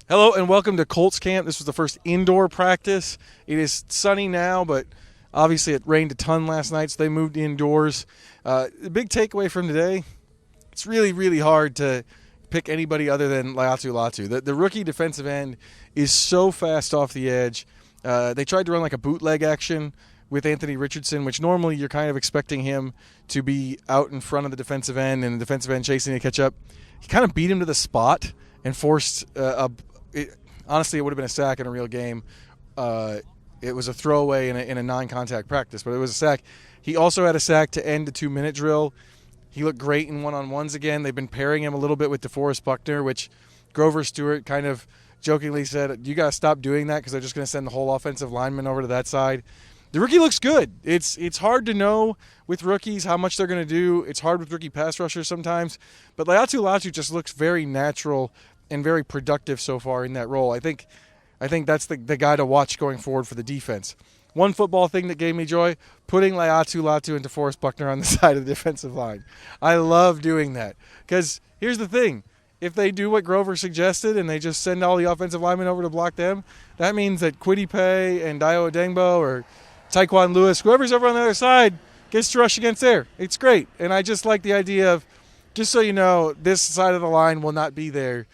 Hello and welcome to Colts camp. This was the first indoor practice. It is sunny now, but obviously it rained a ton last night, so they moved indoors. The big takeaway from today, it's really, really hard to pick anybody other than Laiatu Latu. The rookie defensive end is so fast off the edge. They tried to run like a bootleg action with Anthony Richardson, which normally you're kind of expecting him to be out in front of the defensive end and the defensive end chasing to catch up. He kind of beat him to the spot and forced honestly, it would have been a sack in a real game. It was a throwaway in a non-contact practice, but it was a sack. He also had a sack to end the 2-minute drill. He looked great in one-on-ones again. They've been pairing him a little bit with DeForest Buckner, which Grover Stewart kind of jokingly said, you got to stop doing that because they're just going to send the whole offensive lineman over to that side. The rookie looks good. It's hard to know with rookies how much they're going to do. It's hard with rookie pass rushers sometimes. But Laiatu Latu just looks very natural and very productive so far in that role. I think that's the guy to watch going forward for the defense. One football thing that gave me joy, putting Laiatu Latu and DeForest Buckner on the side of the defensive line. I love doing that because here's the thing. If they do what Grover suggested and they just send all the offensive linemen over to block them, that means that Kwity Paye and Dio Odengbo or Tyquan Lewis, whoever's over on the other side, gets to rush against there. It's great. And I just like the idea of, just so you know, this side of the line will not be there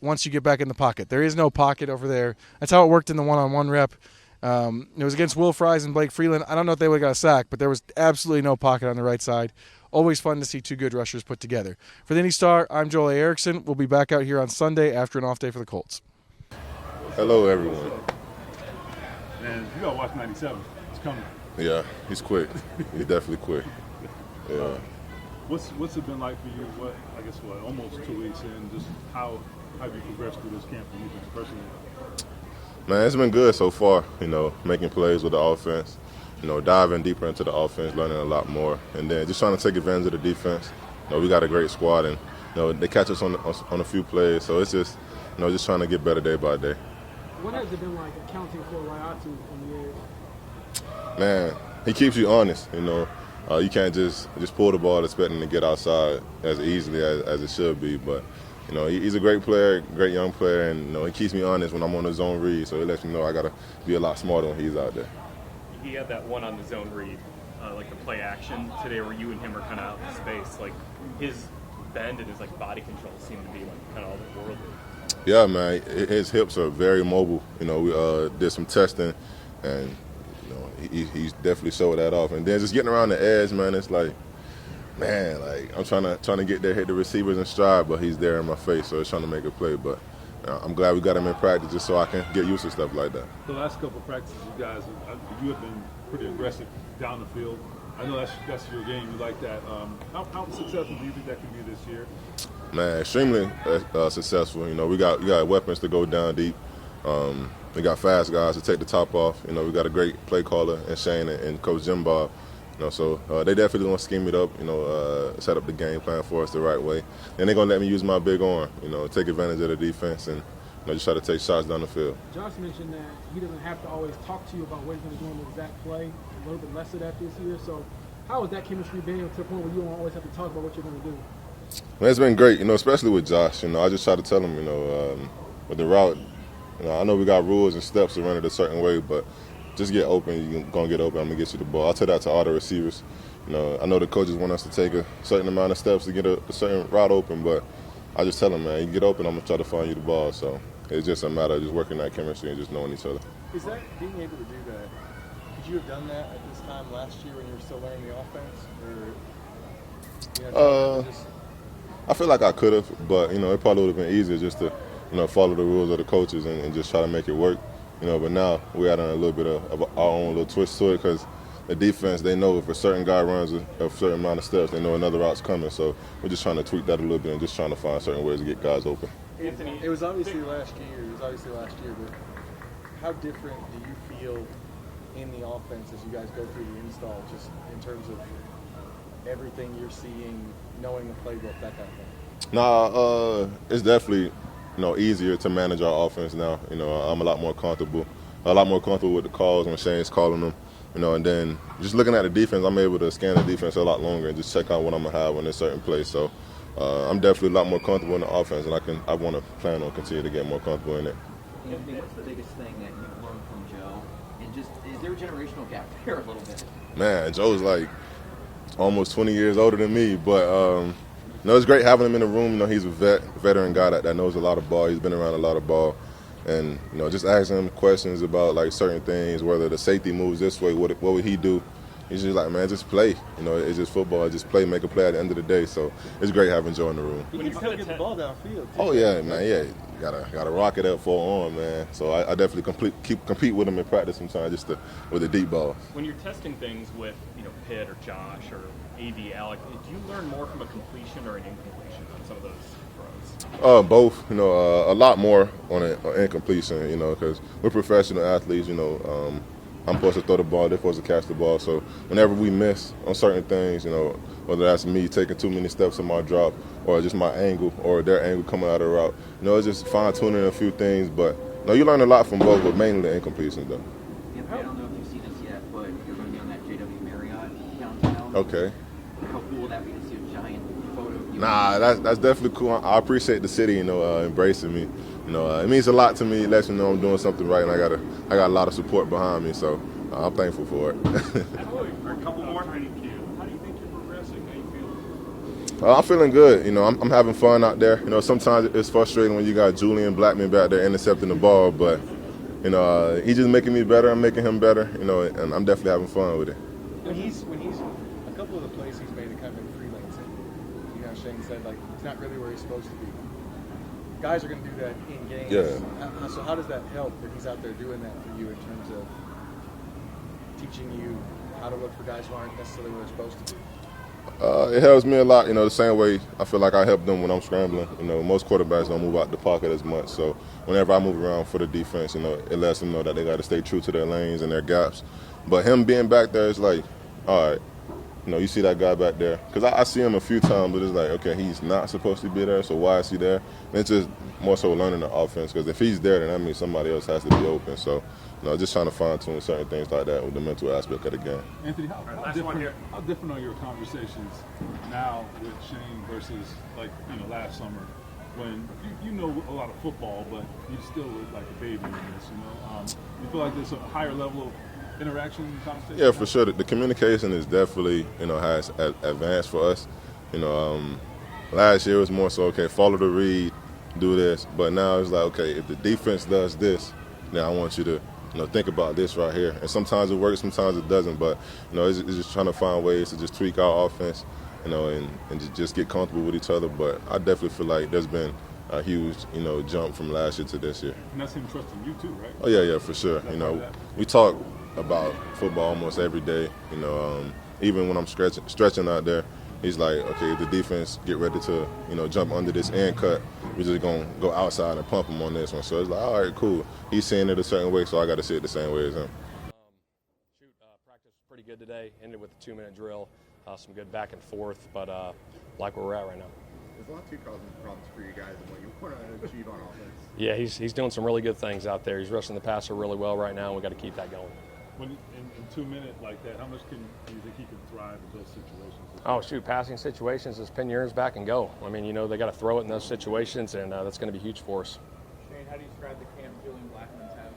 once you get back in the pocket. There is no pocket over there. That's how it worked in the one-on-one rep. It was against Will Fries and Blake Freeland. I don't know if they would have got a sack, but there was absolutely no pocket on the right side. Always fun to see two good rushers put together. For the Indy Star, I'm Joel A. Erickson. We'll be back out here on Sunday after an off day for the Colts. Hello, everyone. Man, you gotta watch 97. It's coming. Yeah, he's quick. He's definitely quick. Yeah. What's it been like for you? Almost 2 weeks in? Just how have you progressed through this camp for you personally? Man, it's been good so far. Making plays with the offense. Diving deeper into the offense, learning a lot more, and then just trying to take advantage of the defense. We got a great squad, and they catch us on a few plays. So it's just just trying to get better day by day. What has it been like accounting for Laiatu on the edge? Man, he keeps you honest. You can't just pull the ball expecting to get outside as easily as it should be. But, he's a great player, great young player, and, he keeps me honest when I'm on the zone read. So he lets me know I got to be a lot smarter when he's out there. He had that one on the zone read, like the play action today where you and him are kind of out in space. Like his bend and his body control seem to be kind of all the world. Yeah, man, his hips are very mobile. We did some testing, and he's definitely showed that off. And then just getting around the edge, man, it's I'm trying to get there, hit the receivers in stride, but he's there in my face, so it's trying to make a play. But I'm glad we got him in practice just so I can get used to stuff like that. The last couple of practices, you guys, you have been pretty aggressive down the field. I know that's your game. You like that. How successful do you think that can be this year? Man, extremely successful. We got weapons to go down deep. We got fast guys to take the top off. We got a great play caller in Shane and Coach Jim Bob. So they definitely going to scheme it up. Set up the game plan for us the right way, and they're going to let me use my big arm. Take advantage of the defense and just try to take shots down the field. Josh mentioned that he doesn't have to always talk to you about what he's going to do on the exact play. A little bit less of that this year. So how has that chemistry been to the point where you don't always have to talk about what you're going to do? Man, it's been great. Especially with Josh. I just try to tell him. With the route. I know we got rules and steps to run it a certain way, but just get open. You're going to get open. I'm going to get you the ball. I'll tell that to all the receivers. I know the coaches want us to take a certain amount of steps to get a certain route open, but I just tell them, man, you get open, I'm going to try to find you the ball. So it's just a matter of just working that chemistry and just knowing each other. Is that being able to do that? Could you have done that at this time last year when you were still learning the offense? I feel like I could have, but, it probably would have been easier just to, follow the rules of the coaches and just try to make it work. But now we're adding a little bit of our own little twist to it because the defense, they know if a certain guy runs a certain amount of steps, they know another route's coming. So we're just trying to tweak that a little bit and just trying to find certain ways to get guys open. Anthony, it was obviously last year, but how different do you feel in the offense as you guys go through the install, just in terms of everything you're seeing, knowing the playbook, that kind of thing? It's definitely easier to manage our offense now. I'm a lot more comfortable with the calls when Shane's calling them. And then just looking at the defense, I'm able to scan the defense a lot longer and just check out what I'm gonna have on a certain play. So I'm definitely a lot more comfortable in the offense, and I want to plan on continuing to get more comfortable in it. Anthony, what's the biggest thing that you've learned from Joe? And just, is there a generational gap there a little bit? Man, Joe's like almost 20 years older than me, but it's great having him in the room. He's a veteran guy that knows a lot of ball. He's been around a lot of ball, and just asking him questions about like certain things, whether the safety moves this way, what would he do? He's just like, man, just play. It's just football. Just play, make a play at the end of the day. So it's great having Joe in the room. He can still get the ball downfield. Oh yeah, man, yeah. Gotta rock it up for arm, man. So I definitely compete with him in practice sometimes, with the deep balls. When you're testing things with Pitt or Josh or AD Alec, do you learn more from a completion or an incompletion on some of those throws? Both. A lot more on an incompletion. Because we're professional athletes. I'm supposed to throw the ball, they're supposed to catch the ball. So whenever we miss on certain things, whether that's me taking too many steps in my drop or just my angle or their angle coming out of the route, it's just fine-tuning a few things. But you learn a lot from both, but mainly the incompletions, though. Yeah, I don't know if you've seen this yet, but you're going to be on that JW Marriott downtown. Okay. How cool would that be to see a giant photo of you? Nah, that's definitely cool. I appreciate the city, embracing me. It means a lot to me. It lets me know I'm doing something right, and I got a lot of support behind me. So I'm thankful for it. A couple more. How do you think you're progressing? How you feeling? I'm feeling good. I'm having fun out there. Sometimes it's frustrating when you got Julian Blackman back there intercepting the ball, but he's just making me better. I'm making him better. And I'm definitely having fun with it. When he's a couple of the plays he's made, it kind of been free lanes. Shane said he's not really where he's supposed to be. Guys are going to do that in games. Yeah. So how does that help that he's out there doing that for you in terms of teaching you how to look for guys who aren't necessarily where they're supposed to be? It helps me a lot. The same way I feel like I help them when I'm scrambling. Most quarterbacks don't move out the pocket as much. So whenever I move around for the defense, it lets them know that they got to stay true to their lanes and their gaps. But him being back there is like, all right. You see that guy back there? Because I see him a few times, but it's like, okay, he's not supposed to be there, so why is he there? And it's just more so learning the offense, because if he's there, then that means somebody else has to be open. So, just trying to fine-tune certain things like that with the mental aspect of the game. Anthony, how different are your conversations now with Shane versus last summer, when you know a lot of football, but you still look like a baby in this? You feel like there's a higher level of interaction and conversation? Yeah, for sure. The communication is definitely, has advanced for us. Last year it was more so, okay, follow the read, do this. But now it's like, okay, if the defense does this, then I want you to, think about this right here. And sometimes it works, sometimes it doesn't. But, it's just trying to find ways to just tweak our offense, and just get comfortable with each other. But I definitely feel like there's been a huge, jump from last year to this year. And that's him trusting you too, right? Oh, yeah, for sure. We talk about football almost every day. Even when I'm stretching out there, he's like, okay, if the defense get ready to, jump under this end cut, we're just going to go outside and pump him on this one. So it's like, all right, cool. He's seeing it a certain way, so I got to see it the same way as him. Practice was pretty good today. Ended with a 2-minute drill. Some good back and forth, but like where we're at right now. There's Latu causing problems for you guys and what you want to achieve on offense. Yeah, he's doing some really good things out there. He's rushing the passer really well right now, and we got to keep that going. When in 2 minutes like that, how much do you think he can thrive in those situations? Oh, shoot, passing situations is pin your ears back and go. I mean, they got to throw it in those situations, and that's going to be huge for us. Shane, how do you describe the camp Julian Blackman's having?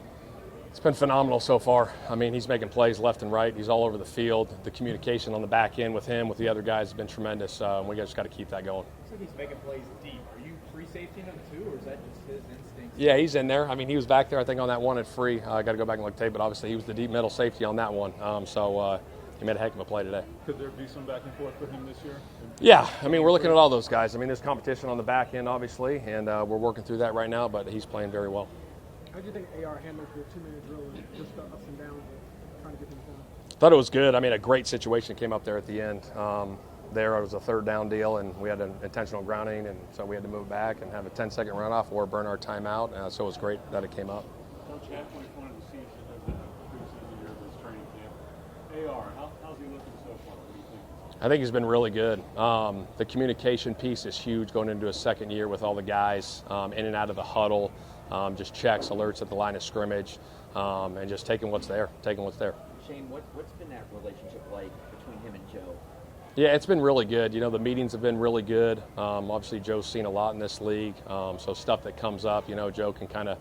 It's been phenomenal so far. I mean, he's making plays left and right. He's all over the field. The communication on the back end with him, with the other guys, has been tremendous. We just got to keep that going. Looks like he's making plays deep. Are you free safety him too, or is that just his instinct? Yeah, he's in there. I mean, he was back there, I think, on that one at free. I got to go back and look tape, but obviously he was the deep middle safety on that one. So he made a heck of a play today. Could there be some back and forth for him this year? Yeah, I mean, we're looking at all those guys. I mean, there's competition on the back end, obviously, and we're working through that right now, but he's playing very well. How do you think AR handled the 2-minute drill and just the ups and downs of trying to get things done? Thought it was good. I mean, a great situation came up there at the end. There it was a third down deal, and we had an intentional grounding, and so we had to move back and have a 10-second runoff or burn our timeout. So it was great that it came up. Coach Anthony pointed to see the preseason year of this training camp. AR, how's he looking so far? What do you think? I think he's been really good. The communication piece is huge going into his second year with all the guys in and out of the huddle, just checks, alerts at the line of scrimmage, and just taking what's there. Shane, what's been that relationship like between him and Joe? Yeah, it's been really good. The meetings have been really good. Obviously, Joe's seen a lot in this league, so stuff that comes up, Joe can kind of,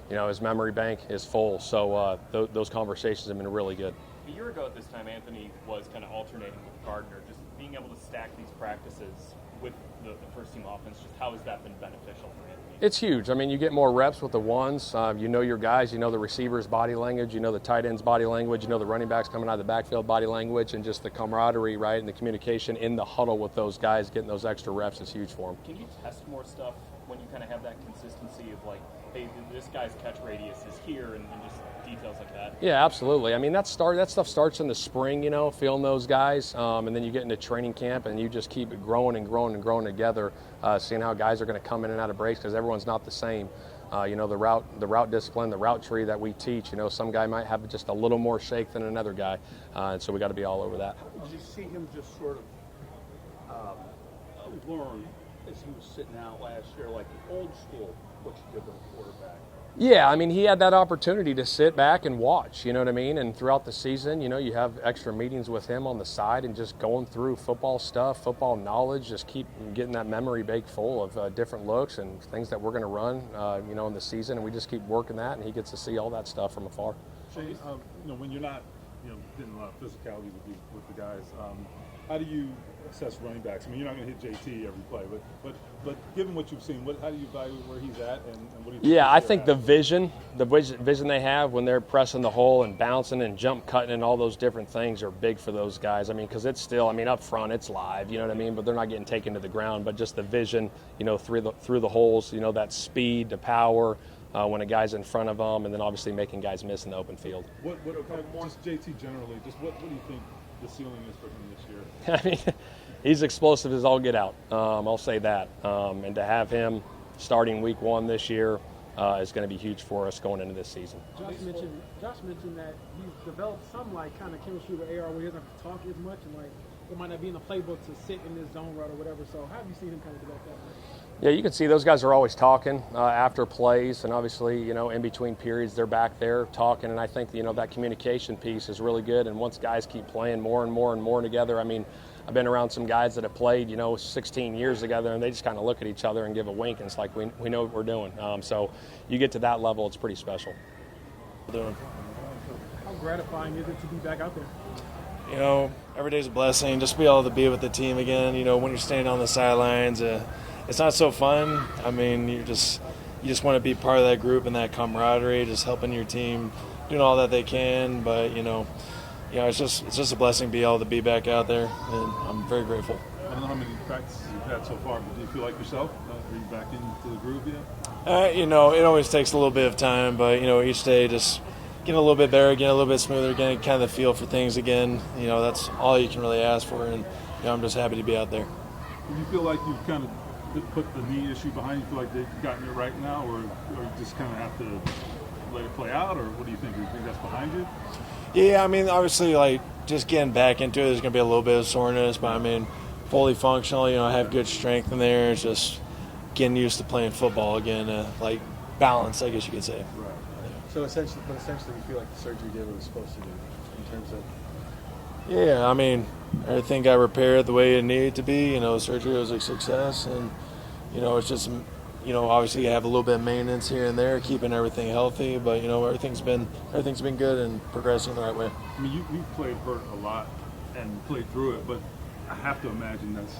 his memory bank is full. So those conversations have been really good. A year ago at this time, Anthony was kind of alternating with Gardner, just being able to stack these practices with the first-team offense. Just how has that been beneficial for Anthony? It's huge. I mean, you get more reps with the ones. Your guys, the receivers' body language, the tight end's body language, the running backs coming out of the backfield body language, and just the camaraderie, right, and the communication in the huddle with those guys, getting those extra reps is huge for them. Can you test more stuff when you kind of have that consistency of like, hey, this guy's catch radius is here, and just details like that? Yeah, absolutely. I mean, that stuff starts in the spring, feeling those guys, and then you get into training camp, and you just keep it growing and growing and growing together, seeing how guys are going to come in and out of breaks because everyone's not the same. The route discipline, the route tree that we teach. Some guy might have just a little more shake than another guy, and so we got to be all over that. Did you see him just sort of learn as he was sitting out last year, like the old school, what you did with a quarterback? Yeah, I mean, he had that opportunity to sit back and watch, you know what I mean? And throughout the season, you have extra meetings with him on the side and just going through football stuff, football knowledge, just keep getting that memory bank full of different looks and things that we're going to run, in the season. And we just keep working that, and he gets to see all that stuff from afar. Shane, when you're not, getting a lot of physicality with the guys, how do you assess running backs? I mean, you're not going to hit JT every play, but given what you've seen, how do you evaluate where he's at and what do you think? Yeah, I think the vision they have when they're pressing the hole and bouncing and jump cutting and all those different things are big for those guys. I mean, because it's still, up front, it's live, you know what I mean? But they're not getting taken to the ground. But just the vision, through the holes, that speed, the power, when a guy's in front of them, and then obviously making guys miss in the open field. Just JT generally, what do you think the ceiling is for him this year? I mean, he's explosive as all get out. I'll say that. And to have him starting week 1 this year is going to be huge for us going into this season. Josh mentioned that he's developed some kind of chemistry with AR where he doesn't have to talk as much, and it might not be in the playbook to sit in this zone route or whatever. So how have you seen him kind of develop that? Yeah, you can see those guys are always talking after plays, and obviously, in between periods, they're back there talking, and I think, that communication piece is really good, and once guys keep playing more and more and more together, I mean, I've been around some guys that have played, 16 years together, and they just kind of look at each other and give a wink, and it's like, we know what we're doing. So you get to that level, it's pretty special. How gratifying is it to be back out there? Every day's a blessing. Just be able to be with the team again. When you're standing on the sidelines, it's not so fun. I mean, you just want to be part of that group and that camaraderie, just helping your team, doing all that they can. But it's just a blessing to be able to be back out there, and I'm very grateful. I don't know how many practices you've had so far, but do you feel like yourself? Are you back into the groove yet? It always takes a little bit of time, but each day just getting a little bit better, getting a little bit smoother, getting kind of the feel for things again. That's all you can really ask for, and I'm just happy to be out there. Do you feel like you've kind of put the knee issue behind you? Feel like they've gotten it right now, or you just kind of have to let it play out, or what do you think? Do you think that's behind you? Yeah, I mean, obviously, just getting back into it, there's going to be a little bit of soreness, but I mean, fully functional, I have good strength in there. It's just getting used to playing football again, balance, I guess you could say. Right. So essentially, you feel like the surgery did what it was supposed to do in terms of. Yeah, I mean, everything got repaired the way it needed to be. Surgery was a success, and it's just, obviously you have a little bit of maintenance here and there, keeping everything healthy. But everything's been good and progressing the right way. I mean, you've played hurt a lot and played through it, but I have to imagine that's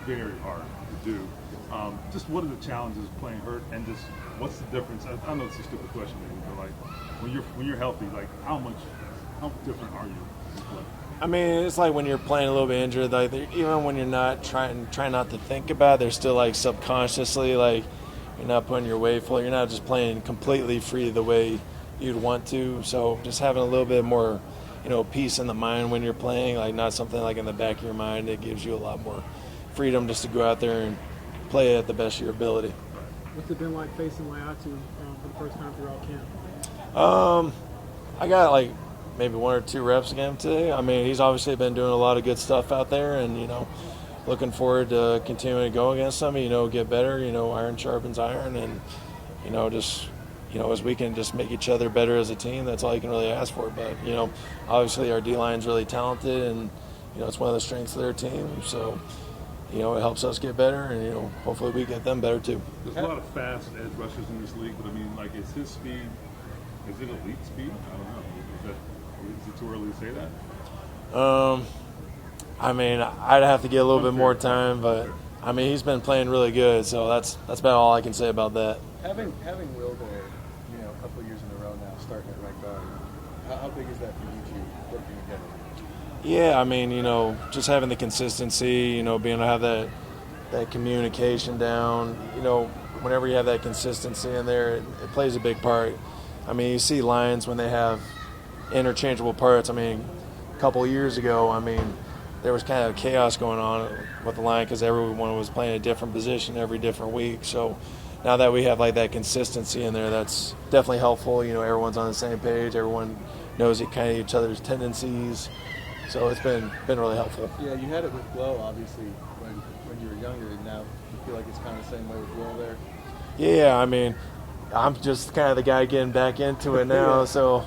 very hard to do. Just what are the challenges of playing hurt, and just what's the difference? I know it's a stupid question, maybe, but when you're healthy, how different are you? I mean, it's like when you're playing a little bit injured, even when you're not trying not to think about it, there's still subconsciously you're not putting your weight full. You're not just playing completely free the way you'd want to. So just having a little bit more, peace in the mind when you're playing, not something in the back of your mind. It gives you a lot more freedom just to go out there and play at the best of your ability. What's it been like facing Laiatu for the first time throughout camp? I got maybe 1 or 2 reps against him today. I mean, he's obviously been doing a lot of good stuff out there, and looking forward to continuing to go against him. Get better. Iron sharpens iron, and as we can just make each other better as a team, that's all you can really ask for. But obviously our D line's really talented, and it's one of the strengths of their team. So, it helps us get better, and hopefully we get them better too. There's a lot of fast edge rushers in this league, but I mean, like, is his speed, is it elite speed? I don't know. Is it too early to say that? I mean, I'd have to get a little bit more time, but I mean, he's been playing really good, so that's about all I can say about that. Having Will there, a couple of years in a row now, starting at right guard, how big is that for you two working together? Yeah, I mean, just having the consistency, being able to have that communication down, whenever you have that consistency in there, it plays a big part. I mean, you see lines when they have interchangeable parts. I mean, a couple of years ago, there was kind of chaos going on with the line because everyone was playing a different position every different week. So now that we have like that consistency in there, that's definitely helpful. Everyone's on the same page. Everyone knows kind of each other's tendencies. So it's been really helpful. Yeah, you had it with Glow, obviously, when you were younger, and now you feel like it's kind of the same way with Will there? Yeah, I mean, I'm just kind of the guy getting back into it now. Yeah. So,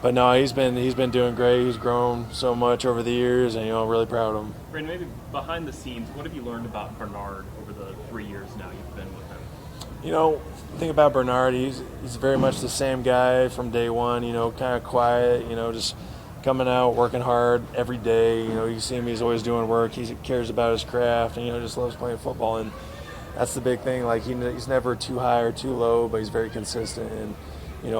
but no, he's been doing great. He's grown so much over the years, and I'm really proud of him. Braden, maybe behind the scenes, what have you learned about Bernard over the 3 years now you've been with him? The thing about Bernard, he's very much the same guy from day one. Kind of quiet. Just coming out, working hard every day. You see him; he's always doing work. He cares about his craft, and just loves playing football. And that's the big thing. Like he's never too high or too low, but he's very consistent. And he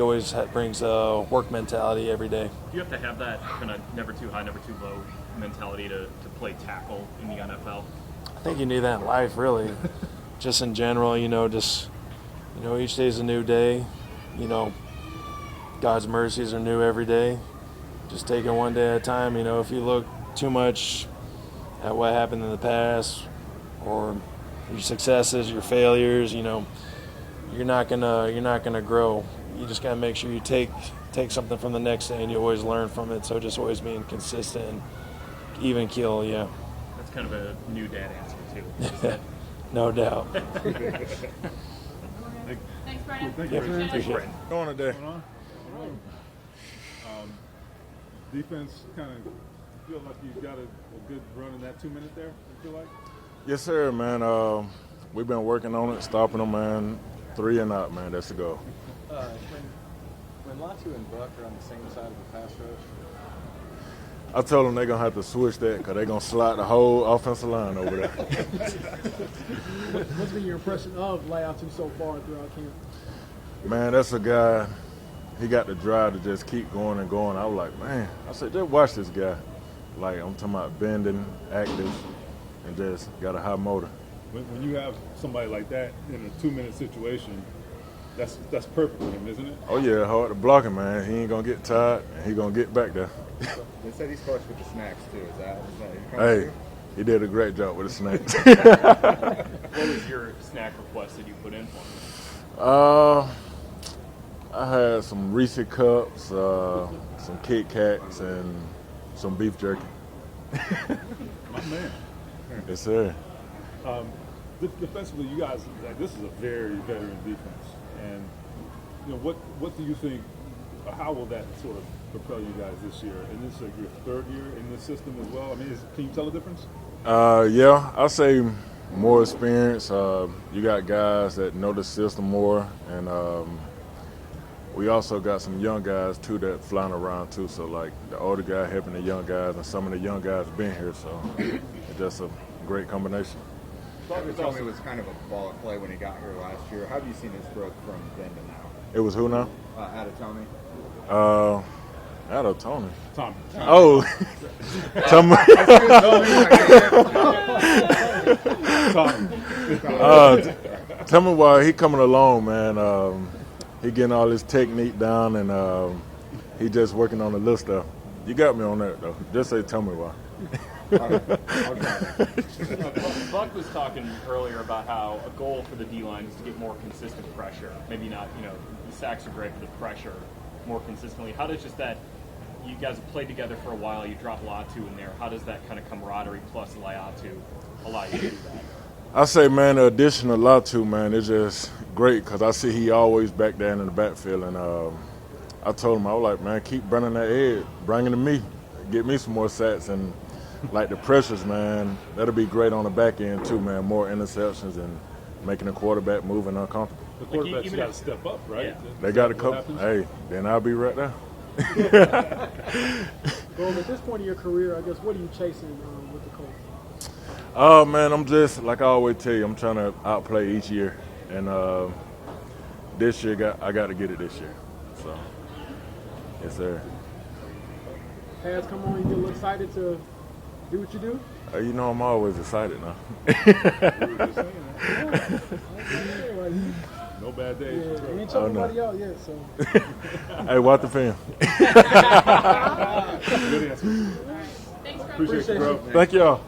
always brings a work mentality every day. Do you have to have that kind of never too high, never too low mentality to play tackle in the NFL? I think you need that in life, really. Just in general, each day's a new day. God's mercies are new every day. Just take it one day at a time. If you look too much at what happened in the past or your successes, your failures, you're not gonna grow. You just gotta make sure you take something from the next day, and you always learn from it. So just always being consistent and even keel. Yeah. That's kind of a new dad answer too. No doubt. Thanks, Braden. Thank you. Appreciate it. Going today. Defense kind of feel like you got a good run in that 2 minute there, you feel like? Yes, sir, man. We've been working on it, stopping them, man. 3 and out, man. That's the goal. When Latu and Buck are on the same side of the pass rush, I told them they're going to have to switch that because they're going to slide the whole offensive line over there. What's been your impression of Laiatu so far throughout camp? Man, that's a guy, he got the drive to just keep going and going. I was like, man, I said, just watch this guy. Like, I'm talking about bending, active, and just got a high motor. When you have somebody like that in a 2 minute situation, that's perfect for him, isn't it? Oh, yeah, hard to block him, man. He ain't going to get tired, and he going to get back there. They said he's clutch with the snacks, too. Is that Hey, he did a great job with the snacks. What was your snack request that you put in for him? I had some Reese Cups, some Kit Kats, and some beef jerky. My man. Yes, sir. Defensively, you guys, this is a very veteran defense. And, what do you think, how will that sort of propel you guys this year? And this is like your 3rd year in this system as well. I mean, can you tell the difference? Yeah, I'll say more experience. You got guys that know the system more, and we also got some young guys too that flying around too. So like the older guy helping the young guys, and some of the young guys been here. So it's just a great combination. Tommy was kind of a ball of play when he got here last year. How have you seen his growth from then to now? It was who now? Tommy. Tony. Tom. Oh, tell me why he coming along, man. He getting all his technique down, and he just working on the little stuff. You got me on that though. Just say, tell me why. Buck was talking earlier about how a goal for the D-line is to get more consistent pressure. Maybe not, the sacks are great, but the pressure more consistently. How does just that, you guys have played together for a while, you drop Latu in there, how does that kind of camaraderie plus Laiatu allow you to do that? I say, man, the addition of Latu, man, it's just great because I see he always back down in the backfield. And I told him, I was like, man, keep burning that egg, bring it to me, get me some more sacks. And like the pressures, man, that'll be great on the back end too, man. More interceptions and making the quarterback moving uncomfortable. The quarterback's got to step up, right? Yeah. They got to come. Hey, then I'll be right there. Well, at this point in your career, I guess, what are you chasing with the Colts? Oh man, I'm just like I always tell you, I'm trying to outplay each year, and this year I got to get it this year. So, yes, sir. Pads come on, you get a little excited to do what you do? You know, I'm always excited now. No bad days. Yeah, we ain't choking nobody out yet, so. Hey, watch the film. Good answer. Appreciate you, bro. Thank y'all.